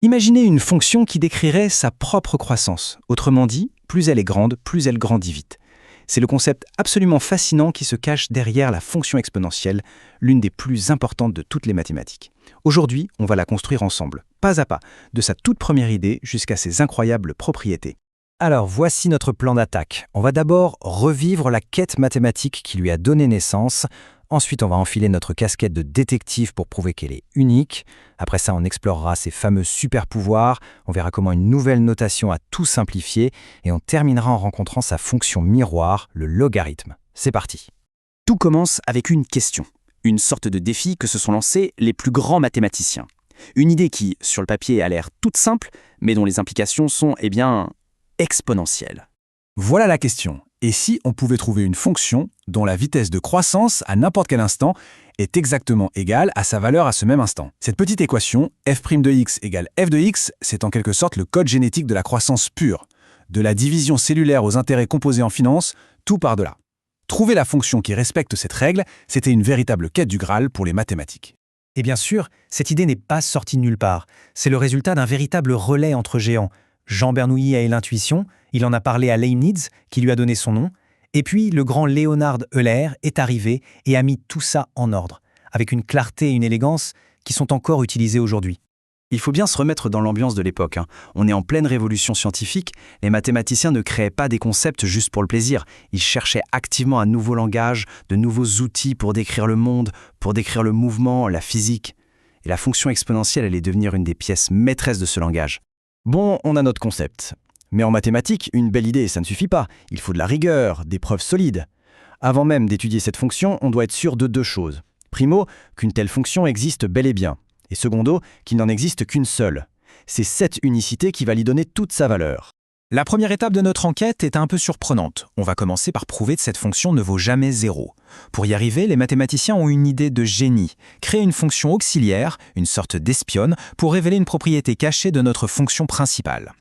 Imaginez une fonction qui décrirait sa propre croissance. Autrement dit, plus elle est grande, plus elle grandit vite. C'est le concept absolument fascinant qui se cache derrière la fonction exponentielle, l'une des plus importantes de toutes les mathématiques. Aujourd'hui, on va la construire ensemble, pas à pas, de sa toute première idée jusqu'à ses incroyables propriétés. Alors voici notre plan d'attaque. On va d'abord revivre la quête mathématique qui lui a donné naissance. Ensuite, on va enfiler notre casquette de détective pour prouver qu'elle est unique. Après ça, on explorera ses fameux super-pouvoirs. On verra comment une nouvelle notation a tout simplifié. Et on terminera en rencontrant sa fonction miroir, le logarithme. C'est parti. Tout commence avec une question, une sorte de défi que se sont lancés les plus grands mathématiciens. Une idée qui, sur le papier, a l'air toute simple, mais dont les implications sont, exponentielles. Voilà la question. Et si on pouvait trouver une fonction dont la vitesse de croissance à n'importe quel instant est exactement égale à sa valeur à ce même instant? Cette petite équation, f' de x égale f de x, c'est en quelque sorte le code génétique de la croissance pure. De la division cellulaire aux intérêts composés en finance, tout par-delà. Trouver la fonction qui respecte cette règle, c'était une véritable quête du Graal pour les mathématiques. Et bien sûr, cette idée n'est pas sortie de nulle part. C'est le résultat d'un véritable relais entre géants. Jean Bernoulli a eu l'intuition, il en a parlé à Leibniz, qui lui a donné son nom, et puis le grand Leonhard Euler est arrivé et a mis tout ça en ordre, avec une clarté et une élégance qui sont encore utilisées aujourd'hui. Il faut bien se remettre dans l'ambiance de l'époque. On est en pleine révolution scientifique. Les mathématiciens ne créaient pas des concepts juste pour le plaisir. Ils cherchaient activement un nouveau langage, de nouveaux outils pour décrire le monde, pour décrire le mouvement, la physique. Et la fonction exponentielle allait devenir une des pièces maîtresses de ce langage. Bon, on a notre concept. Mais en mathématiques, une belle idée, ça ne suffit pas. Il faut de la rigueur, des preuves solides. Avant même d'étudier cette fonction, on doit être sûr de deux choses. Primo, qu'une telle fonction existe bel et bien. Et secondo, qu'il n'en existe qu'une seule. C'est cette unicité qui va lui donner toute sa valeur. La première étape de notre enquête est un peu surprenante. On va commencer par prouver que cette fonction ne vaut jamais 0. Pour y arriver, les mathématiciens ont une idée de génie. Créer une fonction auxiliaire, une sorte d'espionne, pour révéler une propriété cachée de notre fonction principale.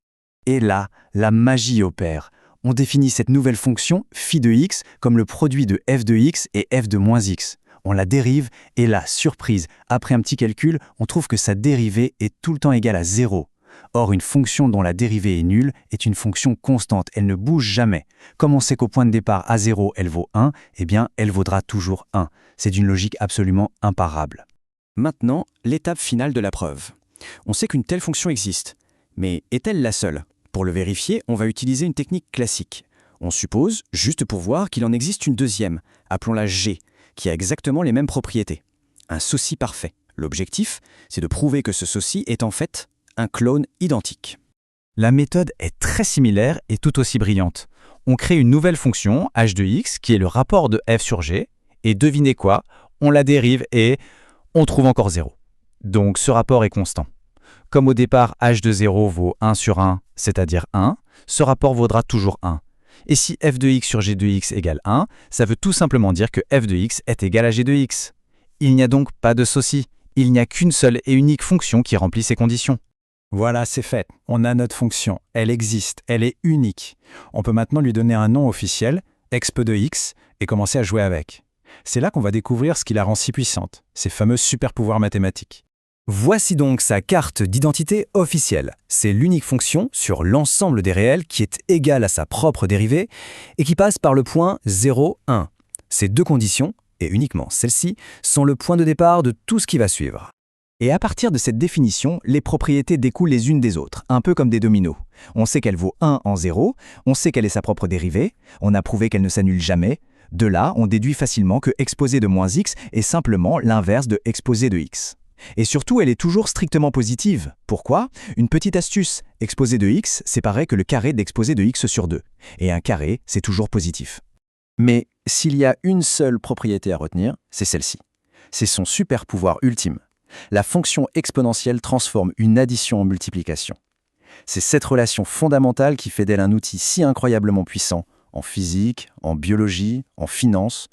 Et là, la magie opère. On définit cette nouvelle fonction, phi de x, comme le produit de f de x et f de moins x. On la dérive, et là, surprise, après un petit calcul, on trouve que sa dérivée est tout le temps égale à 0. Or, une fonction dont la dérivée est nulle est une fonction constante, elle ne bouge jamais. Comme on sait qu'au point de départ, à 0, elle vaut 1, eh bien, elle vaudra toujours 1. C'est d'une logique absolument imparable. Maintenant, l'étape finale de la preuve. On sait qu'une telle fonction existe, mais est-elle la seule? Pour le vérifier, on va utiliser une technique classique. On suppose, juste pour voir, qu'il en existe une deuxième, appelons-la G, qui a exactement les mêmes propriétés. Un socie parfait. L'objectif, c'est de prouver que ce socie est en fait un clone identique. La méthode est très similaire et tout aussi brillante. On crée une nouvelle fonction, h de x, qui est le rapport de f sur g, et devinez quoi? On la dérive et on trouve encore 0. Donc ce rapport est constant. Comme au départ, h de 0 vaut 1 sur 1, c'est-à-dire 1, ce rapport vaudra toujours 1. Et si f de x sur g de x égale 1, ça veut tout simplement dire que f de x est égal à g de x. Il n'y a donc pas de socie. Il n'y a qu'une seule et unique fonction qui remplit ces conditions. Voilà, c'est fait. On a notre fonction. Elle existe. Elle est unique. On peut maintenant lui donner un nom officiel, exp de x, et commencer à jouer avec. C'est là qu'on va découvrir ce qui la rend si puissante, ces fameux super-pouvoirs mathématiques. Voici donc sa carte d'identité officielle. C'est l'unique fonction sur l'ensemble des réels qui est égale à sa propre dérivée et qui passe par le point 0, 1. Ces deux conditions, et uniquement celles-ci, sont le point de départ de tout ce qui va suivre. Et à partir de cette définition, les propriétés découlent les unes des autres, un peu comme des dominos. On sait qu'elle vaut 1 en 0, on sait quelle est sa propre dérivée, on a prouvé qu'elle ne s'annule jamais. De là, on déduit facilement que exposé de moins x est simplement l'inverse de exposé de x. Et surtout, elle est toujours strictement positive. Pourquoi? Une petite astuce. Exposé de x, c'est pareil que le carré d'exposé de x sur 2. Et un carré, c'est toujours positif. Mais s'il y a une seule propriété à retenir, c'est celle-ci. C'est son super pouvoir ultime. La fonction exponentielle transforme une addition en multiplication. C'est cette relation fondamentale qui fait d'elle un outil si incroyablement puissant en physique, en biologie, en finance,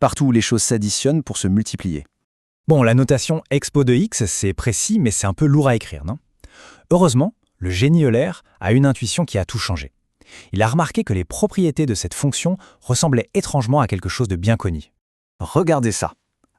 partout où les choses s'additionnent pour se multiplier. Bon, la notation expo de x, c'est précis, mais c'est un peu lourd à écrire, non? Heureusement, le génie Euler a une intuition qui a tout changé. Il a remarqué que les propriétés de cette fonction ressemblaient étrangement à quelque chose de bien connu. Regardez ça.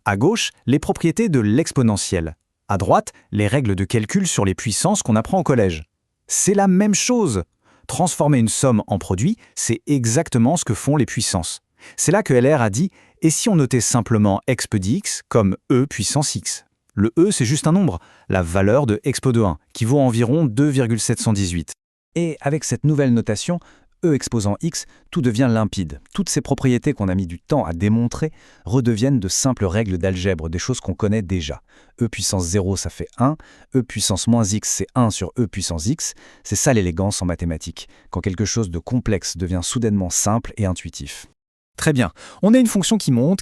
À gauche, les propriétés de l'exponentielle. À droite, les règles de calcul sur les puissances qu'on apprend au collège. C'est la même chose. Transformer une somme en produit, c'est exactement ce que font les puissances. C'est là que LR a dit « et si on notait simplement exp de x comme e puissance x ?» Le e, c'est juste un nombre, la valeur de expo de 1, qui vaut environ 2,718. Et avec cette nouvelle notation, e exposant x, tout devient limpide. Toutes ces propriétés qu'on a mis du temps à démontrer redeviennent de simples règles d'algèbre, des choses qu'on connaît déjà. E puissance 0, ça fait 1, e puissance moins x, c'est 1 sur e puissance x. C'est ça l'élégance en mathématiques, quand quelque chose de complexe devient soudainement simple et intuitif. Très bien, on a une fonction qui monte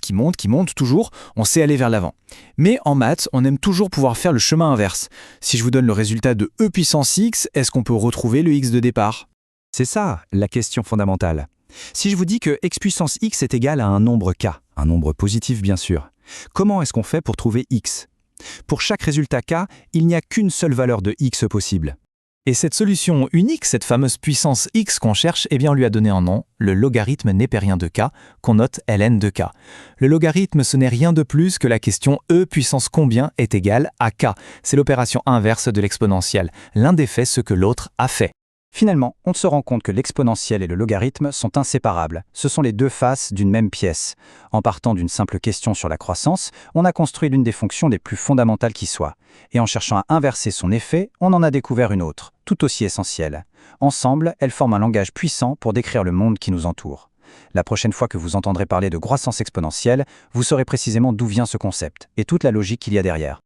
toujours, on sait aller vers l'avant. Mais en maths, on aime toujours pouvoir faire le chemin inverse. Si je vous donne le résultat de e puissance x, est-ce qu'on peut retrouver le x de départ ? C'est ça, la question fondamentale. Si je vous dis que x puissance x est égal à un nombre k, un nombre positif bien sûr, comment est-ce qu'on fait pour trouver x ? Pour chaque résultat k, il n'y a qu'une seule valeur de x possible. Et cette solution unique, cette fameuse puissance x qu'on cherche, eh bien on lui a donné un nom, le logarithme népérien de k, qu'on note ln de k. Le logarithme, ce n'est rien de plus que la question e puissance combien est égal à k. C'est l'opération inverse de l'exponentielle. L'un défait ce que l'autre a fait. Finalement, on se rend compte que l'exponentielle et le logarithme sont inséparables. Ce sont les deux faces d'une même pièce. En partant d'une simple question sur la croissance, on a construit l'une des fonctions les plus fondamentales qui soit. Et en cherchant à inverser son effet, on en a découvert une autre, tout aussi essentielle. Ensemble, elles forment un langage puissant pour décrire le monde qui nous entoure. La prochaine fois que vous entendrez parler de croissance exponentielle, vous saurez précisément d'où vient ce concept et toute la logique qu'il y a derrière.